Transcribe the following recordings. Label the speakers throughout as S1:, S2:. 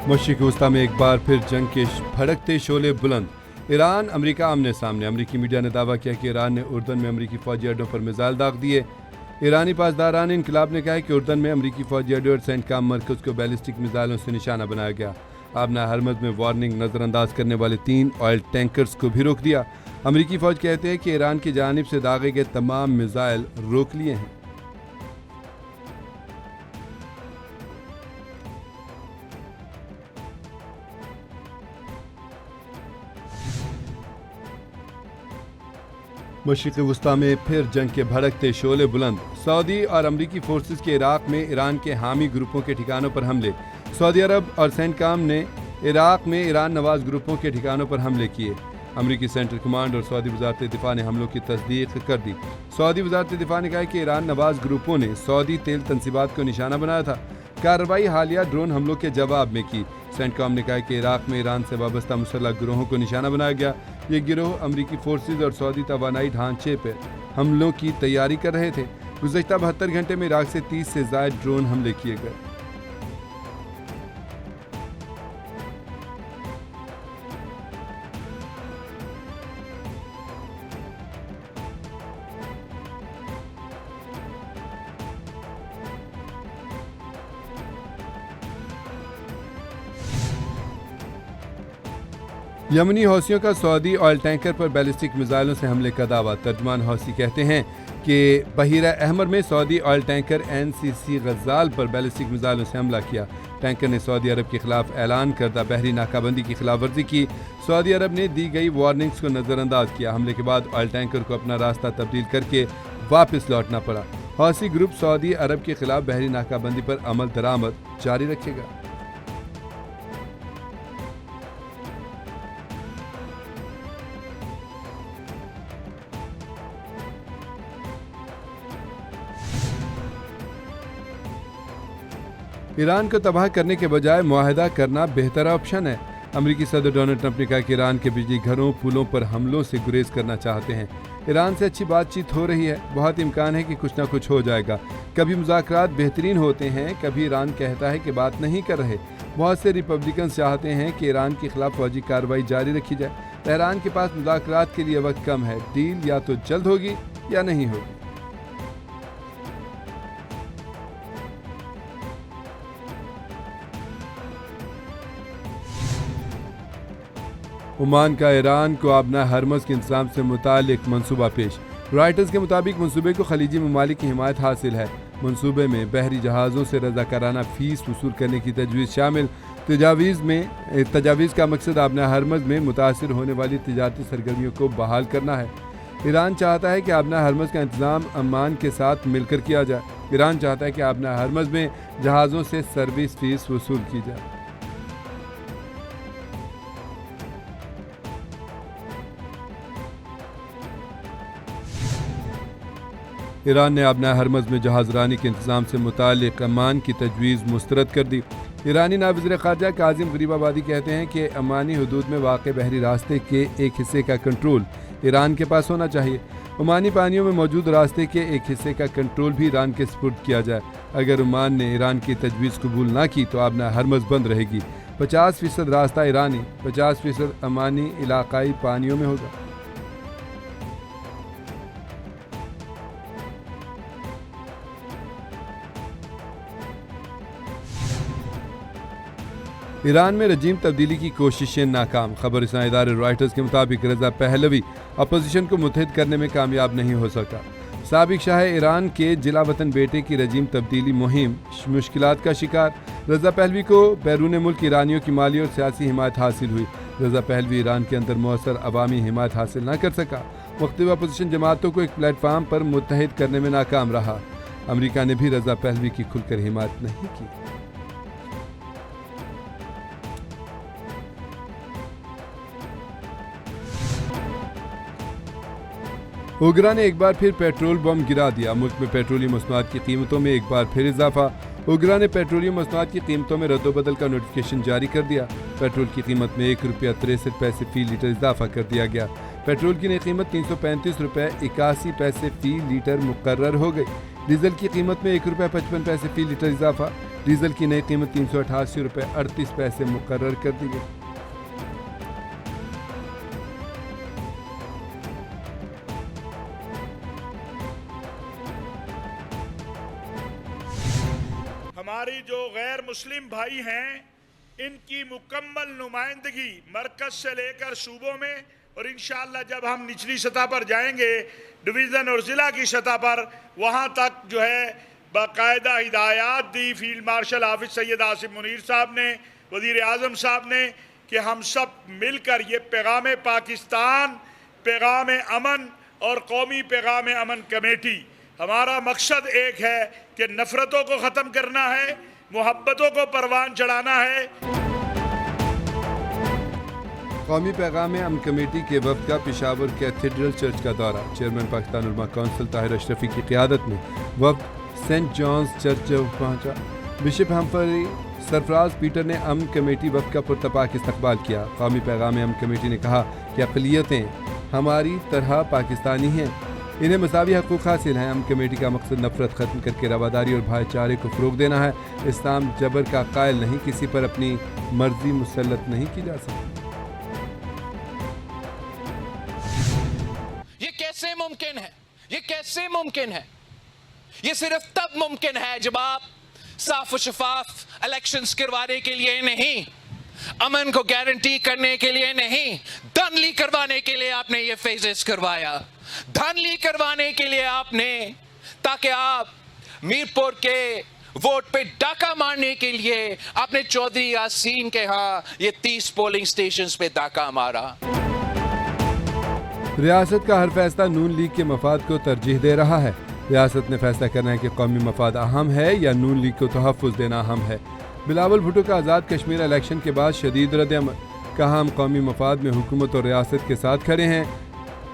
S1: मशरिक़ वस्ता में एक बार फिर जंग के भड़कते शोले बुलंद। ईरान अमेरिका आमने सामने। अमेरिकी मीडिया ने दावा किया कि ईरान ने उर्दन में अमेरिकी फौजी अड्डों पर मिसाइल दाग दिए। ईरानी पासदारान इनकलाब ने कहा है कि उर्दन में अमेरिकी फौजी अड्डे और सेंटकॉम मरकज़ को बैलिस्टिक मिसाइलों से निशाना बनाया गया। आबना हरमज़ में वार्निंग नज़रअंदाज करने वाले 3 ऑयल टैंकर्स को भी रोक दिया। अमेरिकी फ़ौज कहते हैं कि ईरान की जानिब से दागे गए तमाम मिसाइल रोक लिए हैं। मशरिक़ वस्ता में फिर जंग के भड़कते शोले बुलंद। सऊदी और अमरीकी फोर्सेस के इराक में ईरान के हामी ग्रुपों के ठिकानों पर हमले। सऊदी अरब और सेंटकॉम ने इराक में ईरान नवाज ग्रुपों के ठिकानों पर हमले किए। अमरीकी सेंट्रल कमांड और सऊदी वज़ारत दिफा ने हमलों की तस्दीक कर दी। सऊदी वज़ारत दिफा ने कहा कि ईरान नवाज ग्रुपों ने सऊदी तेल तंसीबात को निशाना बनाया था। कार्रवाई हालिया ड्रोन हमलों के जवाब में की। सेंटकॉम ने कहा कि इराक में ईरान से वाबस्ता मुसल्लह गिरोहों को निशाना बनाया गया। ये गिरोह अमरीकी फोर्सेज और सऊदी तवानाई ढांचे पर हमलों की तैयारी कर रहे थे। गुज़श्ता 72 घंटे में इराक से 30 से ज़ायद ड्रोन हमले किए गए। यमनी हौसियों का सऊदी ऑयल टैंकर पर बैलिस्टिक मिसाइलों से हमले का दावा। तर्जमान हौसी कहते हैं कि बहीरा अहमर में सऊदी ऑयल टैंकर NCC गज़ाल पर बैलिस्टिक मिसाइलों से हमला किया। टैंकर ने सऊदी अरब के खिलाफ ऐलान करदा बहरी नाकाबंदी की खिलाफ वर्जी की। सऊदी अरब ने दी गई वार्निंग्स को नज़रअंदाज किया। हमले के बाद ऑयल टैंकर को अपना रास्ता तब्दील करके वापस लौटना पड़ा। हौसी ग्रुप सऊदी अरब के खिलाफ बहरी नाकाबंदी पर अमल दरामद जारी रखेगा। ईरान को तबाह करने के बजाय मुआहदा करना बेहतर ऑप्शन है। अमेरिकी सदर डोनाल्ड ट्रंप ने कहा कि ईरान के बिजली घरों पुलों पर हमलों से गुरेज करना चाहते हैं। ईरान से अच्छी बातचीत हो रही है। बहुत इम्कान है कि कुछ ना कुछ हो जाएगा। कभी मुज़ाकरात बेहतरीन होते हैं, कभी ईरान कहता है कि बात नहीं कर रहे। बहुत से रिपब्लिकन चाहते हैं कि ईरान के खिलाफ फौजी कार्रवाई जारी रखी जाए। तेहरान के पास मुज़ाकरात के लिए वक्त कम है। डील या तो जल्द होगी या नहीं होगी। ओमान का ईरान को आबना हरमज़ के इंतज़ाम से मुतालिक मंसूबा पेश। रॉयटर्स के मुताबिक मंसूबे को खलीजी ममालिक की हिमायत हासिल है। मंसूबे में बहरी जहाज़ों से रज़ाकाराना फ़ीस वसूल करने की तजवीज़ शामिल। तजावीज़ का मकसद आबना हरमज़ में मुतासिर होने वाली तिजारती सरगर्मियों को बहाल करना है। ईरान चाहता है कि आबना हरमज़ का इंतज़ाम अमान के साथ मिलकर किया जाए। ईरान चाहता है कि आबना हरमज़ में जहाज़ों से सर्विस फ़ीस वसूल की जाए। ईरान ने आबना हरमज़ में जहाज़ रानी के इंतज़ाम से मुतालिक अमान की तजवीज़ मुस्तरद कर दी। ईरानी नायब वज़ीर ख़ारजा काज़िम गरीबाबादी कहते हैं कि अमानी हदूद में वाक़ बहरी रास्ते के एक हिस्से का कंट्रोल ईरान के पास होना चाहिए। ओमानी पानियों में मौजूद रास्ते के एक हिस्से का कंट्रोल भी ईरान के सुपुर्द किया जाए। अगर ओमान ने ईरान की तजवीज़ कबूल ना की तो आबना हरमज़ बंद रहेगी। 50% रास्ता ईरानी, 50% अमानी इलाकाई पानियों में होगा। ईरान में रजीम तब्दीली की कोशिशें नाकाम। खबर रसां इदारे रॉयटर्स के मुताबिक रज़ा पहलवी अपोजिशन को मुत्तहिद करने में कामयाब नहीं हो सका। साबिक शाह ईरान के जिला वतन बेटे की रजीम तब्दीली मुहिम मुश्किलात का शिकार। रज़ा पहलवी को बैरून मुल्क ईरानियों की माली और सियासी हिमायत हासिल हुई। रज़ा पहलवी ईरान के अंदर मौसर अवामी हिमायत हासिल न कर सका। मुख्तलिफ अपोजिशन जमातों को एक प्लेटफार्म पर मुत्तहिद करने में नाकाम रहा। अमरीका ने भी रज़ा पहलवी की खुलकर हिमायत नहीं की। ओगरा ने एक बार फिर पेट्रोल बम गिरा दिया। मुल्क में पेट्रोलियम मसनूआत की कीमतों में एक बार फिर इजाफा। ओगरा ने पेट्रोलियम मसनूआत की कीमतों में रद्दोबदल का नोटिफिकेशन जारी कर दिया। पेट्रोल की कीमत में ₹1.63 फी लीटर इजाफा कर दिया गया। पेट्रोल की नई कीमत ₹335.81 फी लीटर मुकर्रर हो गई। डीजल की कीमत में ₹1.55 फी लीटर इजाफा। डीजल की नई कीमत 388 रुपये 38 पैसे मुकर्रर कर दी गई।
S2: हमारी जो गैर मुस्लिम भाई हैं इनकी मुकम्मल नुमाइंदगी मरकज से लेकर सूबों में और इंशाअल्लाह जब हम निचली सतह पर जाएंगे डिवीज़न और ज़िला की सतह पर वहाँ तक जो है बाकायदा हिदायत दी फील्ड मार्शल हाफिज सैयद आसिम मुनीर साहब ने, वज़ीर आज़म साहब ने, कि हम सब मिलकर ये पैगाम पाकिस्तान, पैगाम अमन और कौमी पैगाम अमन कमेटी, हमारा मकसद एक है कि नफ़रतों को ख़त्म करना है, मोहब्बतों को परवान चढ़ाना है।
S1: कौमी पैगाम अमन कमेटी के वफ़द का पेशावर कैथेड्रल चर्च का दौरा। चेयरमैन पाकिस्तान उलमा कौंसिल ताहिर अशरफी की क़ियादत में वफ़द सेंट जॉन्स चर्च पहुँचा। बिशप हम्फरी सरफराज पीटर ने अमन कमेटी वफ़द का पुरतपाक इस्तकबाल किया। कौमी पैगाम अमन कमेटी ने कहा कि अक़लियतें हमारी तरह पाकिस्तानी हैं, इन्हें मसावी हकूक़ हासिल हैं। अमन कमेटी का मकसद नफ़रत ख़त्म करके रवादारी और भाईचारे को फ़रोग़ देना है। इस्लाम जबर का कायल नहीं, किसी पर अपनी मर्ज़ी मुसल्लत नहीं की जा सकती।
S3: ये कैसे मुमकिन है? ये कैसे मुमकिन है? ये सिर्फ तब मुमकिन है जब आप साफ और शफाफ इलेक्शंस करवाने के लिए नहीं, अमन को गारंटी करने के लिए नहीं, धांधली करवाने के लिए आपने ये फेजेस करवाया। धांधली करवाने के लिए आपने, ताकि आप मीरपुर के वोट पे डाका मारने के लिए आपने चौधरी यासीन के यहाँ ये 30 पोलिंग स्टेशंस पे डाका मारा।
S1: रियासत का हर फैसला नून लीग के मफाद को तरजीह दे रहा है। रियासत ने फैसला करना है कि कौमी मफाद अहम है या नून लीग को तहफ़्फ़ुज़ देना अहम है। बिलावल भुट्टो का आज़ाद कश्मीर इलेक्शन के बाद शदीद रद्द-ए-अमल। कहा, हम कौमी मफाद में हुकूमत और रियासत के साथ खड़े हैं,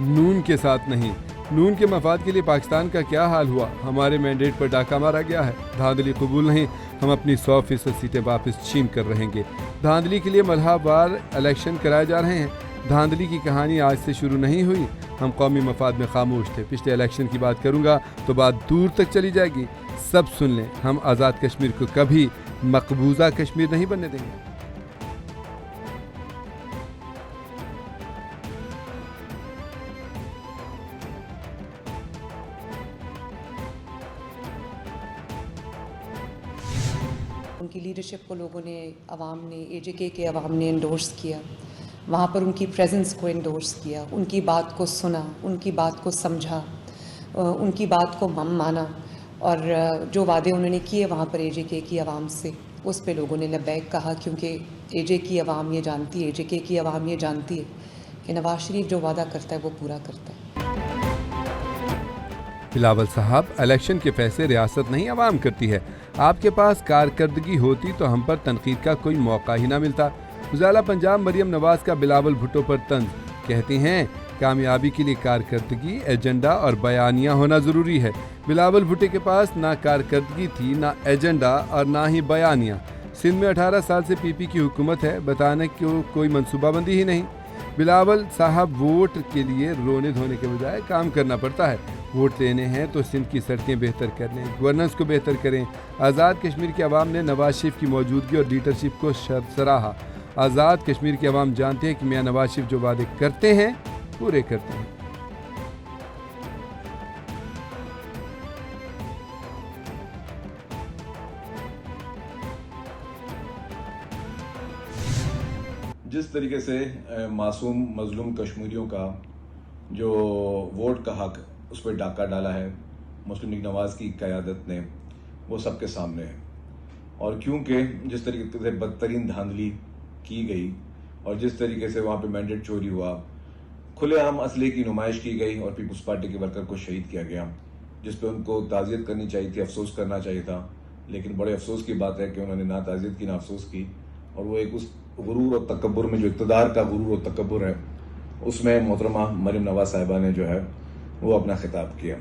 S1: नून के साथ नहीं। नून के मफाद के लिए पाकिस्तान का क्या हाल हुआ? हमारे मैंडेट पर डाका मारा गया है। धांधली कबूल नहीं, हम अपनी 100% सीटें वापस छीन कर रहेंगे। धांधली के लिए मरहलेवार इलेक्शन कराए जा रहे हैं। धांधली की कहानी आज से शुरू नहीं हुई। हम कौमी मफाद में खामोश थे। पिछले इलेक्शन की बात करूंगा तो बात दूर तक चली जाएगी। सब सुन लें, हम आज़ाद कश्मीर को कभी मकबूजा कश्मीर नहीं बनने देंगे।
S4: उनकी लीडरशिप को लोगों ने, अवाम ने, एजेके के अवाम ने एंडोर्स किया। वहाँ पर उनकी प्रेजेंस को एंडोर्स किया, उनकी बात को सुना, उनकी बात को समझा, उनकी बात को माना, और जो वादे उन्होंने किए वहाँ पर एजेके की अवाम से, उस पे लोगों ने लब्बैक कहा, क्योंकि एजे की अवाम ये जानती है, एजेके की अवाम ये जानती है कि नवाज शरीफ जो वादा करता है वो पूरा करता है।
S1: बिलावल साहब, इलेक्शन के फैसले रियासत नहीं अवाम करती है। आपके पास कारकर्दगी होती तो हम पर तनकीद का कोई मौका ही ना मिलता। उजाला पंजाब मरियम नवाज का बिलावल भुट्टो पर तंज। कहती हैं, कामयाबी के लिए कारकर्दगी, एजेंडा और बयानिया होना ज़रूरी है। बिलावल भुट्टो के पास ना कारकर्दगी थी, ना एजेंडा और ना ही बयानिया। सिंध में 18 साल से पीपी की हुकूमत है, बताने को कोई मनसूबाबंदी ही नहीं। बिलावल साहब, वोट के लिए रोने धोने के बजाय काम करना पड़ता है। वोट लेने हैं तो सिंध की सड़कें बेहतर कर लें, गवर्नेंस को बेहतर करें। आज़ाद कश्मीर के अवाम ने नवाज शरीफ की मौजूदगी और लीडरशिप को सराहा। आज़ाद कश्मीर के अवाम जानते हैं कि मियां नवाज शरीफ जो वादे करते हैं पूरे करते हैं।
S5: जिस तरीके से मासूम मजलूम कश्मीरियों का जो वोट का हक उस पर डाका डाला है मुस्लिम लीग नवाज की क़यादत ने, वो सबके सामने है। और क्योंकि जिस तरीके से बदतरीन धांधली की गई और जिस तरीके से वहाँ पे मैंडेट चोरी हुआ, खुलेआम असले की नुमाइश की गई और पीपल्स पार्टी के वर्कर को शहीद किया गया, जिस पे उनको ताज़ियत करनी चाहिए थी, अफसोस करना चाहिए था। लेकिन बड़े अफसोस की बात है कि उन्होंने ना ताज़ियत की ना अफसोस की, और वो एक उस गुरूर और तकब्बुर में, जो इक़्तिदार का गुरूर और तकब्बुर है, उसमें मोहतरमा मरियम नवाज साहिबा ने जो है वो अपना खिताब किया।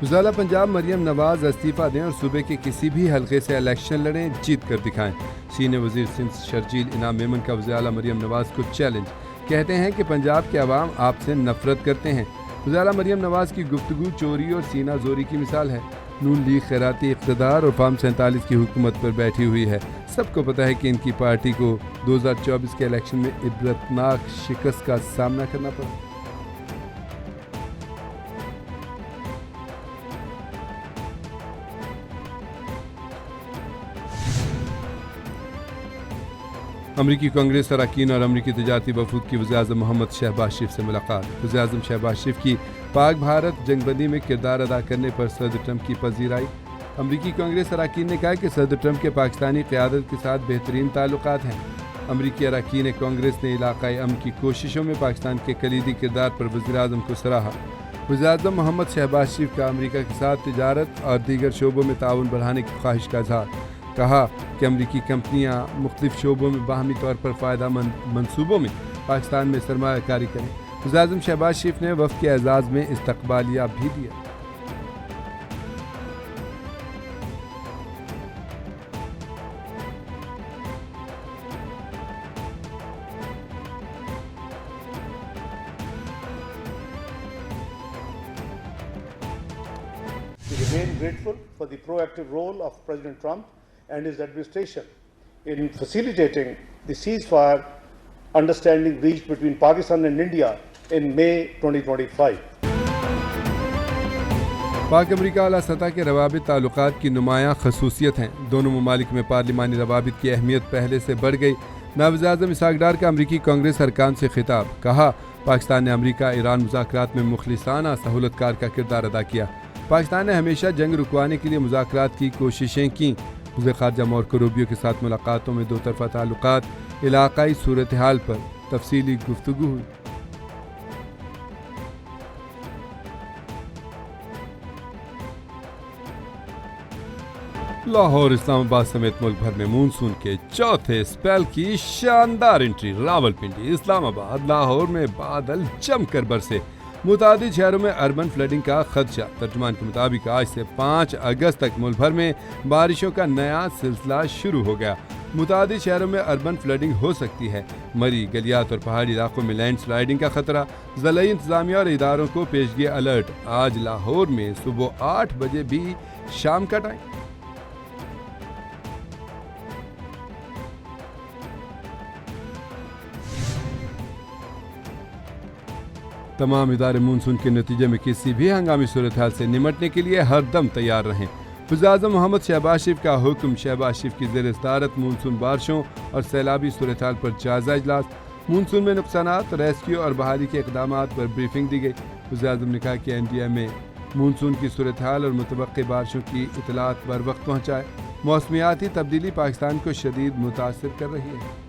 S1: उजाला पंजाब मरियम नवाज इस्तीफा दें और सूबे के किसी भी हलके से इलेक्शन लड़ें, जीत कर दिखाएं। सीनियर वजीर सिंध शर्जील इनाम मेमन का उजाला मरियम नवाज को चैलेंज। कहते हैं कि पंजाब के अवाम आपसे नफरत करते हैं। उजाला मरियम नवाज की गुफ्तगू चोरी और सीना जोरी की मिसाल है। نون لیگ خیراتی اقتدار اور فارم 47 کی حکومت پر بیٹھی ہوئی ہے. سب کو پتہ ہے کہ ان کی پارٹی کو 2024 کے الیکشن میں عبرتناک شکست کا سامنا کرنا پڑا. امریکی کانگریس اراکین اور امریکی تجارتی وفود کی وزیراعظم محمد شہباز شریف سے ملاقات. وزیراعظم شہباز شریف کی پاک بھارت جنگ بندی میں کردار ادا کرنے پر صدر ٹرمپ کی پذیرائی. امریکی کانگریس اراکین نے کہا کہ صدر ٹرمپ کے پاکستانی قیادت کے ساتھ بہترین تعلقات ہیں. امریکی اراکین کانگریس نے علاقائی امن کی کوششوں میں پاکستان کے کلیدی کردار پر وزیراعظم کو سراہا. وزیراعظم محمد شہباز شریف کا امریکہ کے ساتھ تجارت اور دیگر شعبوں میں تعاون بڑھانے کی خواہش کا اظہار. کہا کہ امریکی کمپنیاں مختلف شعبوں میں باہمی طور پر فائدہ مند منصوبوں میں پاکستان میں سرمایہ کاری کریں. وزیراعظم شہباز شریف نے وفد کے اعزاز میں استقبالیہ بھی دیا.
S6: We remain grateful for the proactive role of President Trump and his administration in facilitating the ceasefire understanding reached between Pakistan and India in May 2025.
S1: پاک امریکہ اعلیٰ سطح کے روابط تعلقات کی نمایاں خصوصیت ہیں. دونوں ممالک میں پارلیمانی روابط کی اہمیت پہلے سے بڑھ گئی. نائب وزیر اعظم اسحاق ڈار کا امریکی کانگریس ارکان سے خطاب. کہا پاکستان نے امریکہ ایران مذاکرات میں مخلصانہ سہولت کار کا کردار ادا کیا. پاکستان نے ہمیشہ جنگ رکوانے کے لیے مذاکرات کی کوششیں کیں. وزیر خارجہ مارکو روبیو کے ساتھ ملاقاتوں میں دو طرفہ تعلقات، علاقائی صورتحال پر تفصیلی گفتگو ہوئی. لاہور، اسلام آباد سمیت ملک بھر میں مونسون کے چوتھے اسپیل کی شاندار انٹری. راولپنڈی، اسلام آباد، لاہور میں بادل جم کر برسے. متعدد شہروں میں اربن فلڈنگ کا خدشہ. ترجمان کے مطابق آج سے 5 اگست تک ملک بھر میں بارشوں کا نیا سلسلہ شروع ہو گیا. متعدد شہروں میں اربن فلڈنگ ہو سکتی ہے. مری، گلیات اور پہاڑی علاقوں میں لینڈ سلائیڈنگ کا خطرہ. ضلعی انتظامیہ اور اداروں کو پیشگی الرٹ. آج لاہور میں صبح 8 بجے بھی شام کا ٹائم. تمام ادارے مونسون کے نتیجے میں کسی بھی ہنگامی صورتحال سے نمٹنے کے لیے ہر دم تیار رہیں. وزیراعظم محمد شہباز شریف کا حکم. شہباز شریف کی زیر صدارت مونسون بارشوں اور سیلابی صورتحال پر جائزہ اجلاس. مونسون میں نقصانات، ریسکیو اور بحالی کے اقدامات پر بریفنگ دی گئی. وزیراعظم نے کہا کہ NDA میں مونسون کی صورتحال اور متوقع بارشوں کی اطلاعات بر وقت پہنچائے. موسمیاتی تبدیلی پاکستان کو شدید متاثر کر رہی ہے.